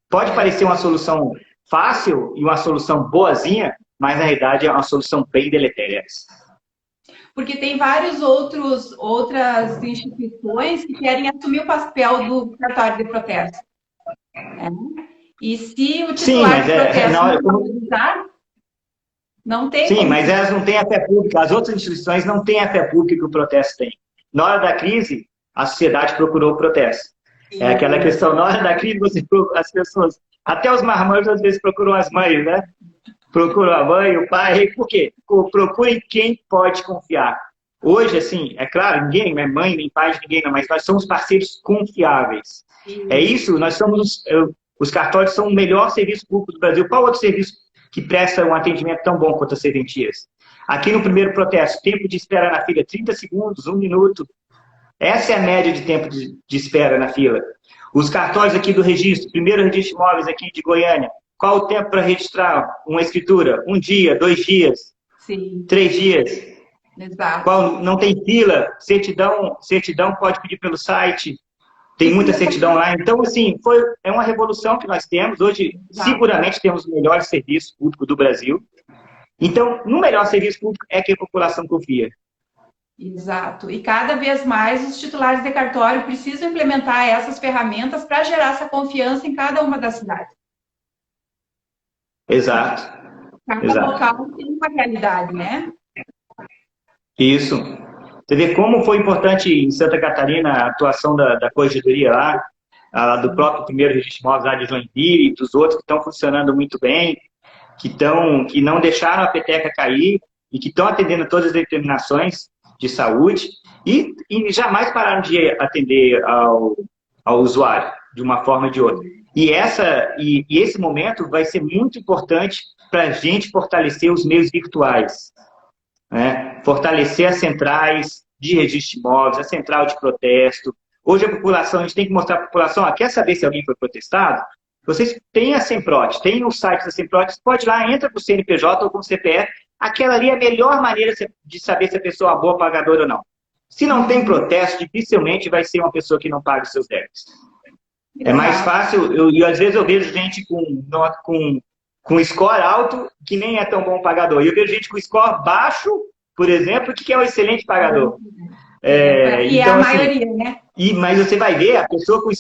Pode parecer uma solução fácil e uma solução boazinha, mas na realidade é uma solução bem deletéria. Porque tem outras instituições que querem assumir o papel do cartório de protesto. E se o titular de protesto não usar, não tem. Sim, mas elas não têm a fé pública. As outras instituições não têm a fé pública que o protesto tem. Na hora da crise, a sociedade procurou o protesto. Sim. É aquela questão, na hora da crise, as pessoas, até os marmanjos às vezes procuram as mães, né? Procuram a mãe, o pai. Por quê? Procurem quem pode confiar. Hoje, assim, é claro, ninguém não é mãe, nem pai de ninguém, não, mas nós somos parceiros confiáveis. Sim. É isso, nós somos... Os cartórios são o melhor serviço público do Brasil. Qual outro serviço que presta um atendimento tão bom quanto as serventias? Aqui no primeiro protesto, tempo de espera na fila, 30 segundos, 1 minuto. Essa é a média de tempo de espera na fila. Os cartórios aqui do registro, primeiro registro de imóveis aqui de Goiânia, qual o tempo para registrar uma escritura? 1 dia, 2 dias, Sim. 3 dias. Exato. Não tem fila, certidão pode pedir pelo site, tem muita certidão lá. Então, assim, é uma revolução que nós temos. Hoje, seguramente, temos o melhor serviço público do Brasil. Então, no melhor serviço público é que a população confia. Exato. E cada vez mais os titulares de cartório precisam implementar essas ferramentas para gerar essa confiança em cada uma das cidades. Exato. Cada local tem uma realidade, né? Isso. Você vê como foi importante em Santa Catarina a atuação da corregedoria lá do próprio primeiro registro de imóveis lá de Joinville e dos outros que estão funcionando muito bem, que não deixaram a peteca cair e que estão atendendo todas as determinações de saúde e jamais pararam de atender ao usuário de uma forma ou de outra. E esse momento vai ser muito importante para a gente fortalecer os meios virtuais, né? Fortalecer as centrais de registro de imóveis, a central de protesto. Hoje a gente tem que mostrar para a população, quer saber se alguém foi protestado? Vocês têm a Semprot, tem o site da Semprot, você pode ir lá, entra com o CNPJ ou com o CPF, aquela ali é a melhor maneira de saber se a pessoa é uma boa pagadora ou não. Se não tem protesto, dificilmente vai ser uma pessoa que não paga os seus débitos. É mais fácil, e às vezes eu vejo gente com score alto que nem é tão bom pagador. E eu vejo gente com score baixo, por exemplo, que é um excelente pagador. E então, é a maioria, né? Mas você vai ver, a pessoa com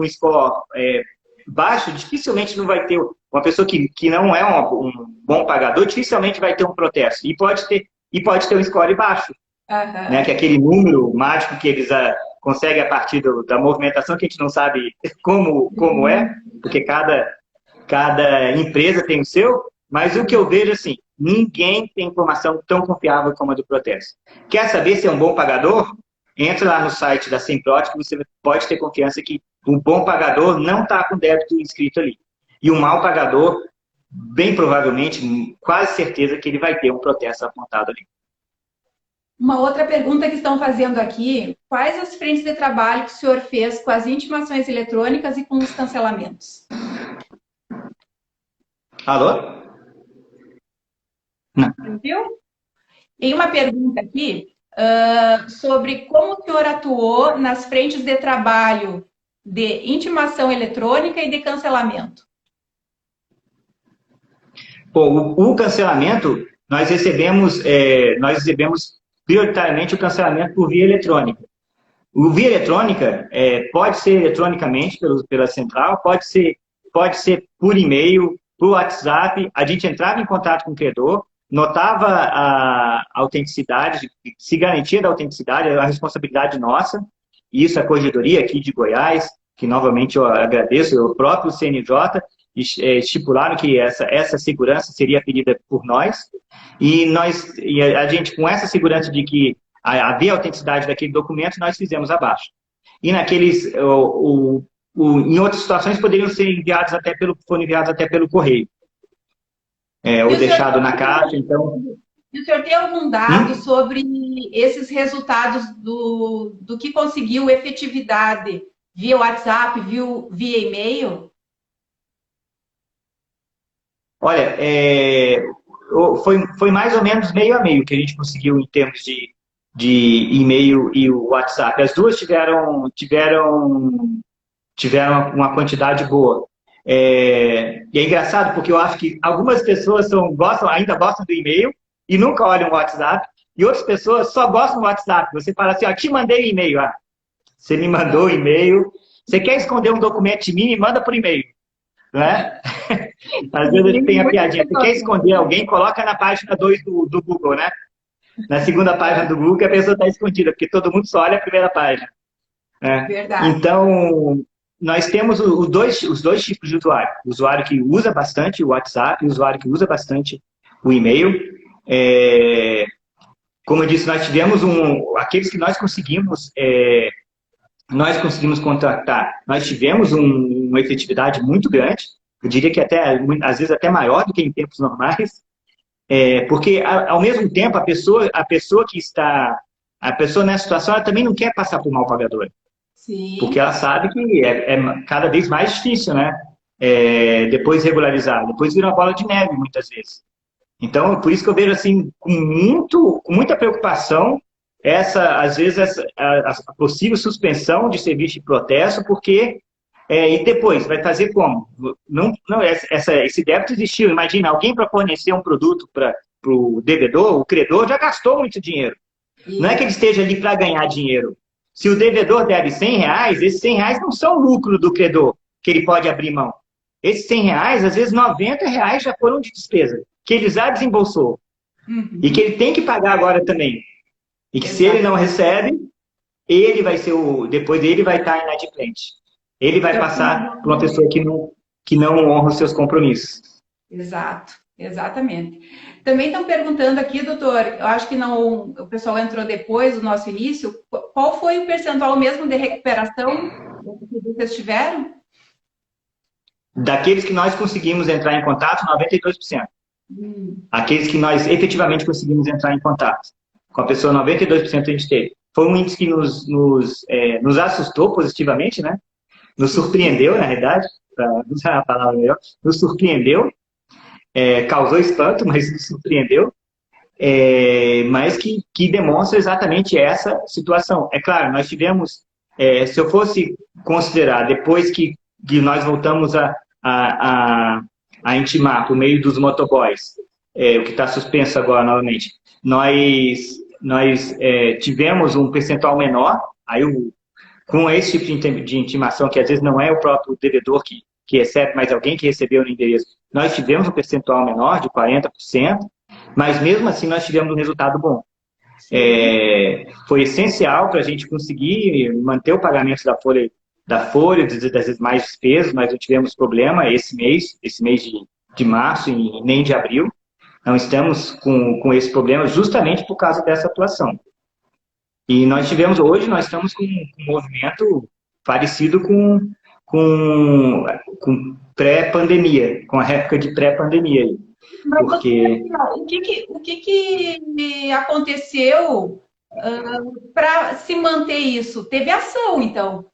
score baixo, dificilmente não vai ter... Uma pessoa que não é um bom pagador, dificilmente vai ter um protesto. E pode ter um score baixo. Né? Que é aquele número mágico que eles conseguem a partir da movimentação, que a gente não sabe como é, porque cada empresa tem o seu, mas o que eu vejo assim, ninguém tem informação tão confiável como a do protesto. Quer saber se é um bom pagador? Entra lá no site da Semprot, que você pode ter confiança que um bom pagador não está com débito inscrito ali. E um mau pagador, bem provavelmente, quase certeza que ele vai ter um protesto apontado ali. Uma outra pergunta que estão fazendo aqui, quais as frentes de trabalho que o senhor fez com as intimações eletrônicas e com os cancelamentos? Alô? Não. Viu? Tem uma pergunta aqui sobre como o senhor atuou nas frentes de trabalho de intimação eletrônica e de cancelamento. Bom, o cancelamento, nós recebemos prioritariamente o cancelamento por via eletrônica. O via eletrônica pode ser eletronicamente pela central, pode ser por e-mail, por WhatsApp. A gente entrava em contato com o credor, notava a autenticidade, se garantia da autenticidade, a responsabilidade nossa. Isso a Corregedoria aqui de Goiás, que novamente eu agradeço, o próprio CNJ, estipularam que essa segurança seria pedida por nós. E a gente, com essa segurança de que havia autenticidade daquele documento, nós fizemos abaixo. E em outras situações poderiam ser enviados foram enviados até pelo correio. Ou deixado na caixa, então... E o senhor tem algum dado sobre esses resultados do que conseguiu efetividade via WhatsApp, via e-mail? Olha, foi mais ou menos meio a meio que a gente conseguiu em termos de e-mail e o WhatsApp. As duas tiveram uma quantidade boa. E é engraçado porque eu acho que algumas pessoas ainda gostam do e-mail e nunca olham o WhatsApp, e outras pessoas só gostam do WhatsApp. Você fala assim, te mandei o e-mail. Você me mandou o e-mail. Você quer esconder um documento de mim, me manda por e-mail. Né? Às vezes ele tem a piadinha. Você quer esconder alguém, coloca na página 2 do Google, né? Na segunda página do Google, a pessoa está escondida, porque todo mundo só olha a primeira página. Né? Verdade. Então, nós temos os dois tipos de usuário. O usuário que usa bastante o WhatsApp e o usuário que usa bastante o e-mail. Como eu disse, nós tivemos aqueles que nós conseguimos contratar, nós tivemos uma efetividade muito grande, eu diria que às vezes até maior do que em tempos normais, porque ao mesmo tempo a pessoa nessa situação, ela também não quer passar por mal pagador. Sim. Porque ela sabe que é cada vez mais difícil, né? Depois regularizar, depois vira uma bola de neve muitas vezes. Então, por isso que eu vejo assim, com muita preocupação, às vezes, a possível suspensão de serviço de protesto, porque, e depois, vai fazer como? Esse débito existiu. Imagina, alguém para fornecer um produto para o devedor, o credor já gastou muito dinheiro. Isso. Não é que ele esteja ali para ganhar dinheiro. Se o devedor deve R$100, esses R$100 não são lucro do credor, que ele pode abrir mão. Esses R$100, às vezes R$90 já foram de despesa, que ele já desembolsou. Uhum. E que ele tem que pagar agora também. E que se ele não recebe, ele vai ser depois ele vai estar inadimplente. Ele vai passar por uma pessoa que não honra os seus compromissos. Exato, exatamente. Também estão perguntando aqui, doutor, eu acho que o pessoal entrou depois do nosso início, qual foi o percentual mesmo de recuperação que vocês tiveram? Daqueles que nós conseguimos entrar em contato, 92%. Aqueles que nós efetivamente conseguimos entrar em contato com a pessoa, 92% a gente teve. Foi um índice que nos assustou positivamente, né? Nos surpreendeu, na realidade, para usar a palavra melhor, nos surpreendeu, causou espanto, mas nos surpreendeu, mas que demonstra exatamente essa situação. É claro, nós tivemos, se eu fosse considerar, depois que nós voltamos a intimar por meio dos motoboys, o que está suspenso agora novamente, nós tivemos um percentual menor, aí com esse tipo de intimação, que às vezes não é o próprio devedor que recebe, mas alguém que recebeu no endereço, nós tivemos um percentual menor, de 40%, mas mesmo assim nós tivemos um resultado bom. Foi essencial para a gente conseguir manter o pagamento da folha, das demais despesas. Nós não tivemos problema esse mês de março e nem de abril. Não estamos com esse problema justamente por causa dessa atuação. E hoje nós estamos com um movimento parecido com pré-pandemia, com a época de pré-pandemia. Porque... O que aconteceu para se manter isso? Teve ação, então?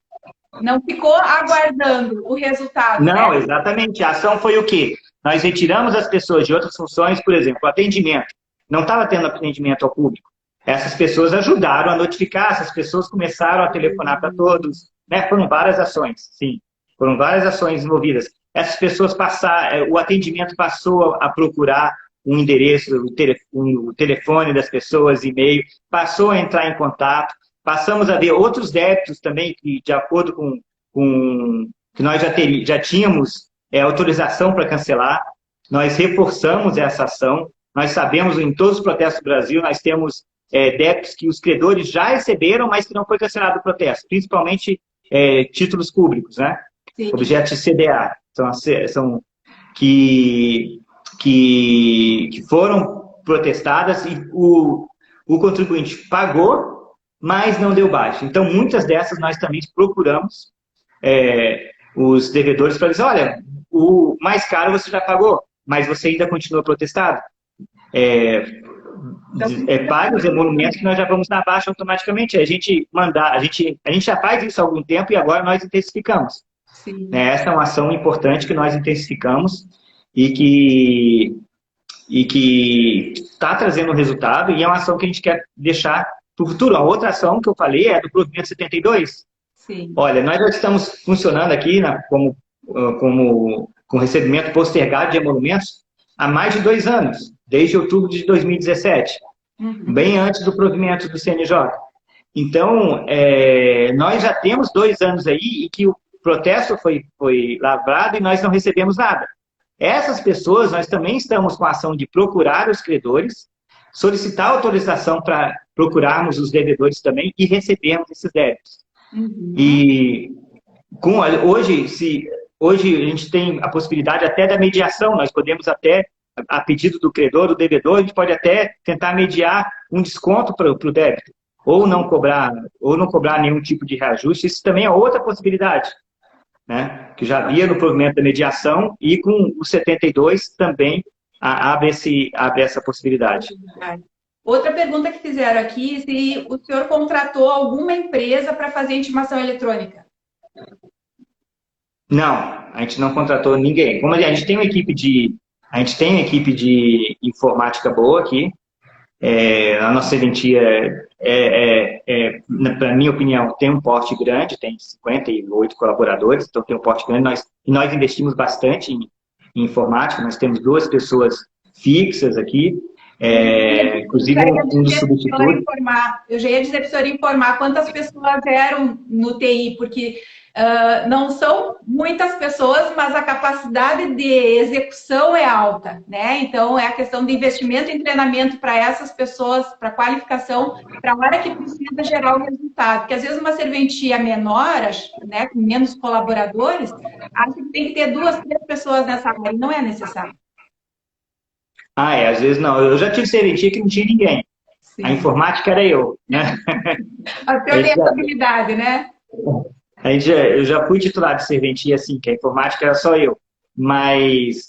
Não ficou aguardando o resultado? Não, né? Exatamente. A ação foi o quê? Nós retiramos as pessoas de outras funções, por exemplo, o atendimento. Não estava tendo atendimento ao público. Essas pessoas ajudaram a notificar, essas pessoas começaram a telefonar para todos. Né? Foram várias ações, sim. Foram várias ações envolvidas. Essas pessoas o atendimento passou a procurar um endereço, o telefone das pessoas, e-mail, passou a entrar em contato, passamos a ver outros débitos também, que de acordo com que nós já tínhamos autorização para cancelar, nós reforçamos essa ação, nós sabemos, em todos os protestos do Brasil, nós temos débitos que os credores já receberam, mas que não foi cancelado o protesto, principalmente títulos públicos, né? Sim. Objetos de CDA, que foram protestadas e o contribuinte pagou, mas não deu baixa. Então, muitas dessas nós também procuramos os devedores para dizer, olha, o mais caro você já pagou, mas você ainda continua protestado. Pague os emolumentos que nós já vamos dar baixa automaticamente. A gente já faz isso há algum tempo e agora nós intensificamos. Sim. Essa é uma ação importante que nós intensificamos e que está trazendo resultado, e é uma ação que a gente quer deixar para o futuro. A outra ação que eu falei é do provimento 72. Sim. Olha, nós já estamos funcionando aqui com recebimento postergado de emolumentos há mais de 2 anos, desde outubro de 2017, bem antes do provimento do CNJ. Então, nós já temos 2 anos aí e que o protesto foi lavrado e nós não recebemos nada. Essas pessoas, nós também estamos com a ação de procurar os credores, solicitar autorização para procurarmos os devedores também e recebermos esses débitos. E hoje a gente tem a possibilidade até da mediação, nós podemos até, a pedido do credor, do devedor, a gente pode até tentar mediar um desconto para o débito, ou não cobrar nenhum tipo de reajuste. Isso também é outra possibilidade, né? Que já havia no provimento da mediação, e com o 72 também abre essa possibilidade. Outra pergunta que fizeram aqui, se o senhor contratou alguma empresa para fazer intimação eletrônica? Não, a gente não contratou ninguém. Como a gente tem uma equipe de informática boa aqui, a nossa serventia na minha opinião, tem um porte grande, tem 58 colaboradores, então tem um porte grande. Nós investimos bastante em informática, nós temos 2 pessoas fixas aqui, inclusive um dos substitutos. Eu já ia dizer para o senhor informar quantas pessoas eram no TI, porque não são muitas pessoas, mas a capacidade de execução é alta, né? Então, é a questão de investimento em treinamento para essas pessoas, para qualificação, para a hora que precisa gerar o resultado. Porque, às vezes, uma serventia menor, né, com menos colaboradores, acha que tem que ter 2, 3 pessoas nessa área, e não é necessário. Às vezes não. Eu já tive serventia que não tinha ninguém. Sim. A informática era eu, né? A sua habilidade, né? Eu já fui titular de serventia, assim, que a informática era só eu. Mas,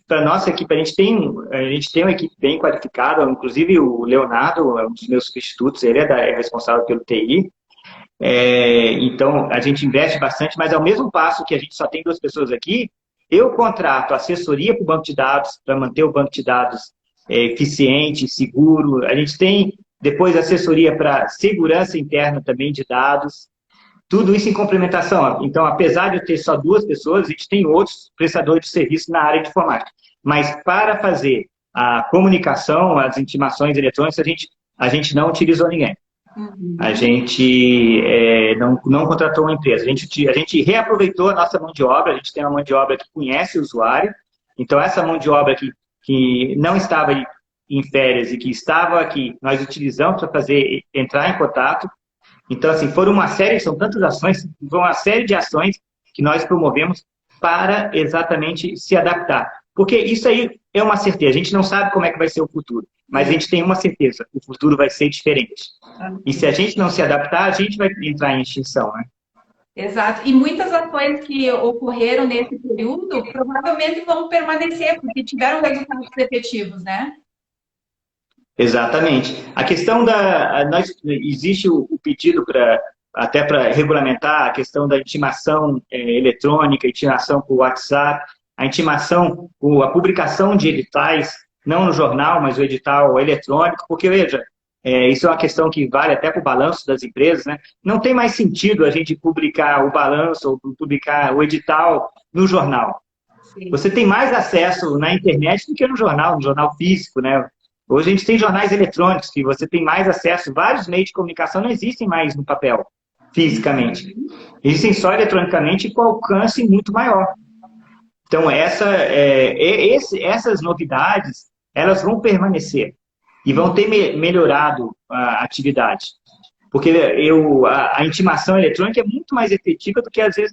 para a nossa equipe, a gente tem uma equipe bem qualificada, inclusive o Leonardo é um dos meus substitutos, ele é responsável pelo TI. Então, a gente investe bastante, mas ao mesmo passo que a gente só tem 2 pessoas aqui, eu contrato assessoria para o banco de dados, para manter o banco de dados eficiente, seguro. A gente tem, depois, assessoria para segurança interna também de dados. Tudo isso em complementação. Então, apesar de eu ter só 2 pessoas, a gente tem outros prestadores de serviço na área de informática. Mas para fazer a comunicação, as intimações eletrônicas, a gente não utilizou ninguém. A gente não contratou uma empresa. A gente reaproveitou a nossa mão de obra. A gente tem uma mão de obra que conhece o usuário. Então, essa mão de obra que não estava em férias e que estava aqui, nós utilizamos para entrar em contato. Então, assim, são tantas ações, foram uma série de ações que nós promovemos para exatamente se adaptar. Porque isso aí é uma certeza. A gente não sabe como é que vai ser o futuro, mas a gente tem uma certeza: o futuro vai ser diferente. E se a gente não se adaptar, a gente vai entrar em extinção, né? Exato. E muitas ações que ocorreram nesse período provavelmente vão permanecer, porque tiveram resultados efetivos, né? Exatamente. A questão existe o pedido até para regulamentar a questão da intimação eletrônica, intimação por WhatsApp, a publicação de editais, não no jornal, mas o edital eletrônico, porque, veja, isso é uma questão que vale até para o balanço das empresas, né? Não tem mais sentido a gente publicar o balanço ou publicar o edital no jornal. Sim. Você tem mais acesso na internet do que no jornal físico, né? Hoje a gente tem jornais eletrônicos que você tem mais acesso, vários meios de comunicação não existem mais no papel, fisicamente. Existem só eletronicamente e com alcance muito maior. Então, essas novidades, elas vão permanecer e vão ter melhorado a atividade. Porque a intimação eletrônica é muito mais efetiva do que, às vezes,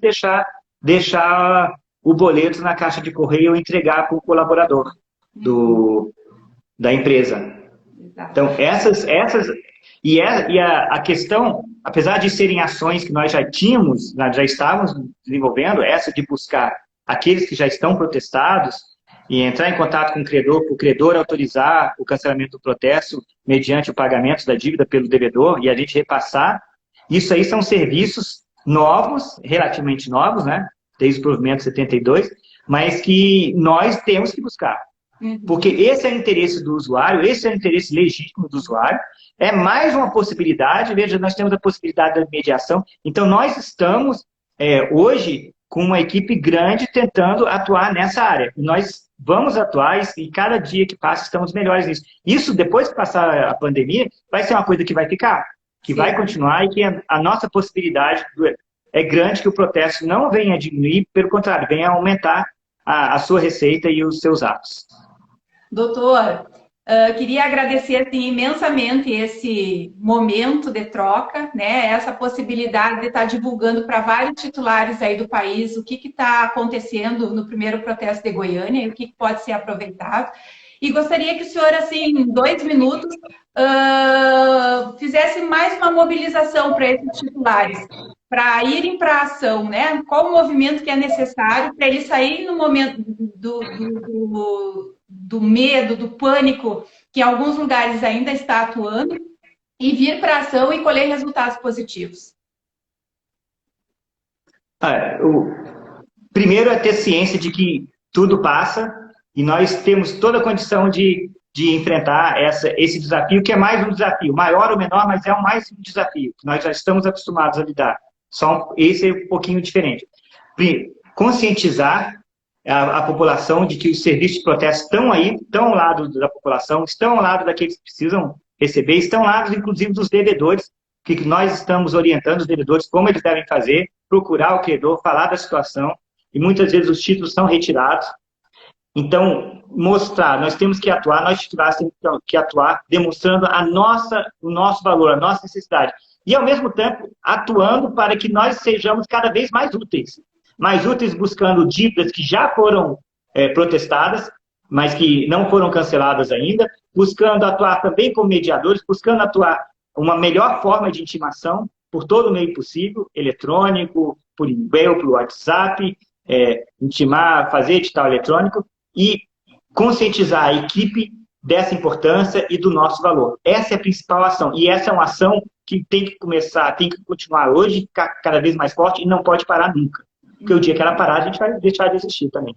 deixar o boleto na caixa de correio ou entregar para o colaborador da empresa. Então, a questão, apesar de serem ações que nós já estávamos desenvolvendo, essa de buscar aqueles que já estão protestados e entrar em contato com o credor autorizar o cancelamento do protesto mediante o pagamento da dívida pelo devedor e a gente repassar, isso aí são serviços novos, relativamente novos, né? Desde o provimento 72, mas que nós temos que buscar. Porque esse é o interesse do usuário, esse é o interesse legítimo do usuário, é mais uma possibilidade, veja, nós temos a possibilidade da mediação, então nós estamos, hoje, com uma equipe grande tentando atuar nessa área. Nós vamos atuar e cada dia que passa estamos melhores nisso. Isso, depois que passar a pandemia, vai ser uma coisa que vai ficar, que vai continuar e que a nossa possibilidade é grande que o protesto não venha a diminuir, pelo contrário, venha a aumentar a sua receita e os seus atos. Doutor, queria agradecer assim, imensamente esse momento de troca, né? Essa possibilidade de estar divulgando para vários titulares aí do país o que está acontecendo no primeiro protesto de Goiânia e o que pode ser aproveitado. E gostaria que o senhor, assim, em 2 minutos, fizesse mais uma mobilização para esses titulares, para irem para a ação, né? Qual o movimento que é necessário para eles saírem no momento do medo, do pânico, que em alguns lugares ainda está atuando, e vir para a ação e colher resultados positivos? Primeiro é ter ciência de que tudo passa e nós temos toda a condição de enfrentar esse desafio, que é mais um desafio, maior ou menor, mas é mais um desafio, que nós já estamos acostumados a lidar. Só esse é um pouquinho diferente. Conscientizar a população de que os serviços de protesto estão aí, estão ao lado da população, estão ao lado daqueles que precisam receber, estão ao lado, inclusive, dos devedores, que nós estamos orientando os devedores como eles devem fazer, procurar o credor, falar da situação, e muitas vezes os títulos são retirados. Então, mostrar, nós temos que atuar, nós titulares temos que atuar, demonstrando o nosso valor, a nossa necessidade. E, ao mesmo tempo, atuando para que nós sejamos cada vez mais úteis buscando dívidas que já foram protestadas, mas que não foram canceladas ainda, buscando atuar também como mediadores, buscando atuar uma melhor forma de intimação por todo o meio possível, eletrônico, por e-mail, por WhatsApp, intimar, fazer edital eletrônico e conscientizar a equipe dessa importância e do nosso valor. Essa é a principal ação. E essa é uma ação que tem que começar, tem que continuar hoje, ficar cada vez mais forte e não pode parar nunca. Porque o dia que ela parar, a gente vai deixar de existir também.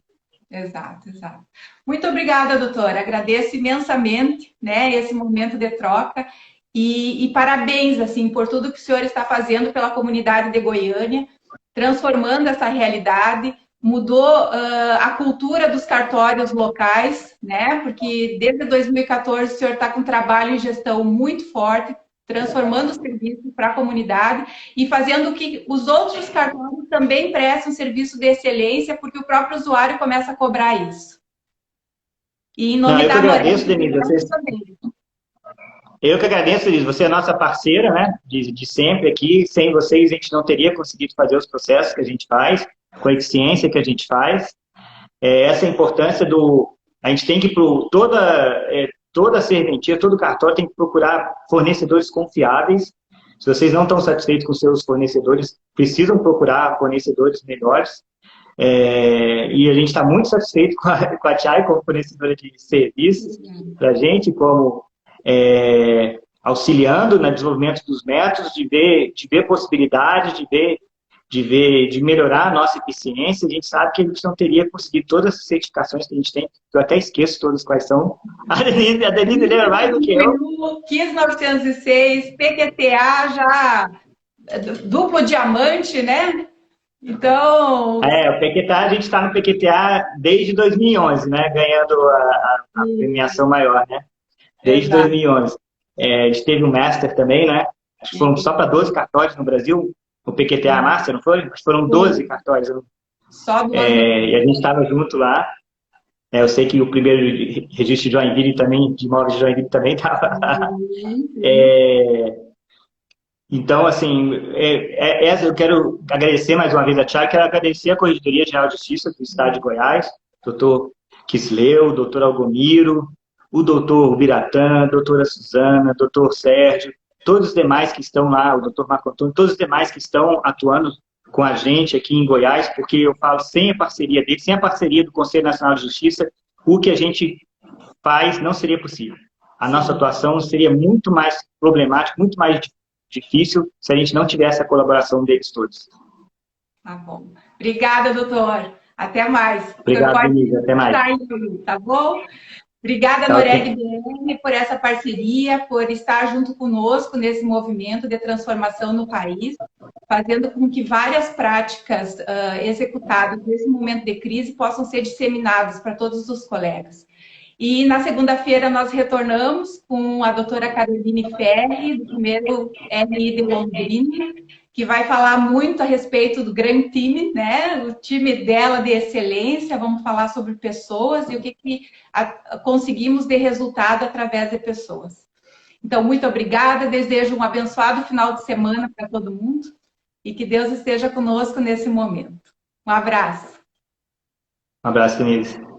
Exato, exato. Muito obrigada, doutora. Agradeço imensamente, né, esse momento de troca e parabéns, assim, por tudo que o senhor está fazendo pela comunidade de Goiânia, transformando essa realidade, mudou a cultura dos cartórios locais, né, porque desde 2014 o senhor está com trabalho em gestão muito forte, transformando o serviço para a comunidade e fazendo que os outros cartórios também prestem um serviço de excelência, porque o próprio usuário começa a cobrar isso. E em nome da agradeço, Denise, eu que agradeço, Denise. Você é nossa parceira, né, de sempre aqui. Sem vocês, a gente não teria conseguido fazer os processos que a gente faz, com a eficiência que a gente faz. Essa é a importância a gente tem que, toda serventia, todo cartório tem que procurar fornecedores confiáveis. Se vocês não estão satisfeitos com seus fornecedores, precisam procurar fornecedores melhores. E a gente está muito satisfeito com a TIAI como fornecedora de serviços para a gente, como auxiliando no desenvolvimento dos métodos, de ver possibilidades, de melhorar a nossa eficiência. A gente sabe que a gente não teria conseguido todas as certificações que a gente tem, eu até esqueço todas quais são. A Denise lembra mais do que eu. 15906, PQTA já duplo diamante, né? Então, O PQTA, a gente está no PQTA desde 2011, né? Ganhando a premiação maior, né? Desde exato. 2011. A gente teve um Master também, né? Acho que foram só para 12 cartórios no Brasil, o PQTA Master, não foi? Acho que foram 12 cartórios. Só 12. E a gente estava junto lá. Eu sei que o primeiro registro de Joinville também, de imóveis de Joinville também estava lá. Sim. Então, assim, essa eu quero agradecer mais uma vez a Thiago, quero agradecer a Corregedoria Geral de Justiça do Estado de Goiás, doutor Kisleu, doutor Algomiro, o doutor Biratã, doutora Suzana, doutor Sérgio, todos os demais que estão lá, o doutor Marco Antônio, todos os demais que estão atuando com a gente aqui em Goiás, porque eu falo, sem a parceria deles, sem a parceria do Conselho Nacional de Justiça, o que a gente faz não seria possível. A nossa atuação seria muito mais problemática, muito mais difícil se a gente não tivesse a colaboração deles todos. Tá bom. Obrigada, doutor. Até mais. O senhor Obrigado, pode Denise. Até mais. sair, tá bom? Obrigada, Tá, Noreg ok. BR, por essa parceria, por estar junto conosco nesse movimento de transformação no país, fazendo com que várias práticas executadas nesse momento de crise possam ser disseminadas para todos os colegas. E na segunda-feira nós retornamos com a doutora Caroline Ferri, do primeiro RI de Londrina, que vai falar muito a respeito do grande time, né? O time dela de excelência, vamos falar sobre pessoas e o que conseguimos de resultado através de pessoas. Então, muito obrigada, desejo um abençoado final de semana para todo mundo e que Deus esteja conosco nesse momento. Um abraço. Um abraço, Denise.